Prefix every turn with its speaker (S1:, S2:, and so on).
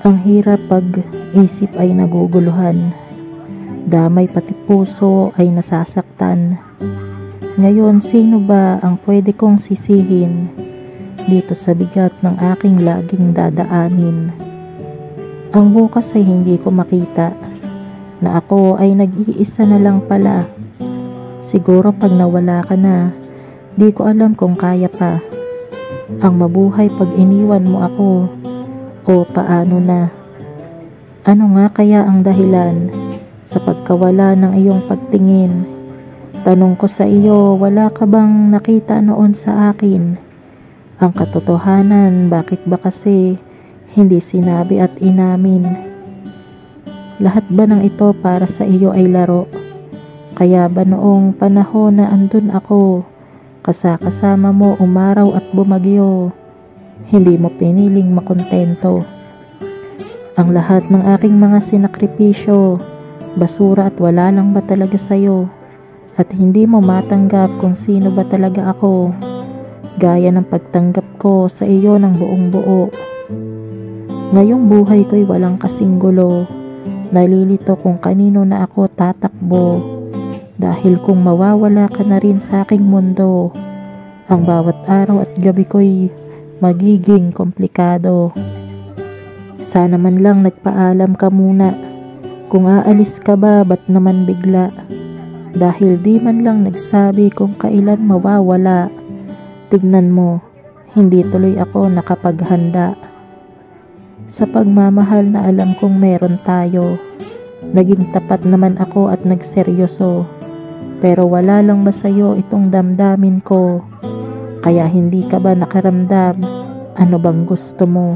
S1: Ang hirap pag isip ay naguguluhan, damay pati puso ay nasasaktan. Ngayon, sino ba ang pwede kong sisihin dito sa bigat ng aking laging dadaanin? Ang bukas ay hindi ko makita, na ako ay nag-iisa na lang pala. Siguro pag nawala ka na, di ko alam kung kaya pa ang mabuhay pag iniwan mo ako. O paano na? Ano nga kaya ang dahilan sa pagkawala ng iyong pagtingin? Tanong ko sa iyo, wala ka bang nakita noon sa akin? Ang katotohanan, bakit ba kasi hindi sinabi at inamin? Lahat ba ng ito para sa iyo ay laro? Kaya ba noong panahon na andun ako, kasama mo umaraw at bumagyo, hindi mo piniling makontento? Ang lahat ng aking mga sinakripisyo, basura at wala lang ba talaga sa'yo? At hindi mo matanggap kung sino ba talaga ako, gaya ng pagtanggap ko sa iyo ng buong buo. Ngayong buhay ko'y walang kasing gulo, nalilito kung kanino na ako tatakbo. Dahil kung mawawala ka na rin sa aking mundo, ang bawat araw at gabi ko'y magiging komplikado. Sana man lang nagpaalam ka muna. Kung aalis ka ba, ba't naman bigla? Dahil di man lang nagsabi kung kailan mawawala. Tignan mo, hindi tuloy ako nakapaghanda. Sa pagmamahal na alam kong meron tayo, naging tapat naman ako at nagseryoso. Pero wala lang ba sa'yo itong damdamin ko? Kaya hindi ka ba nakaramdam? Ano bang gusto mo?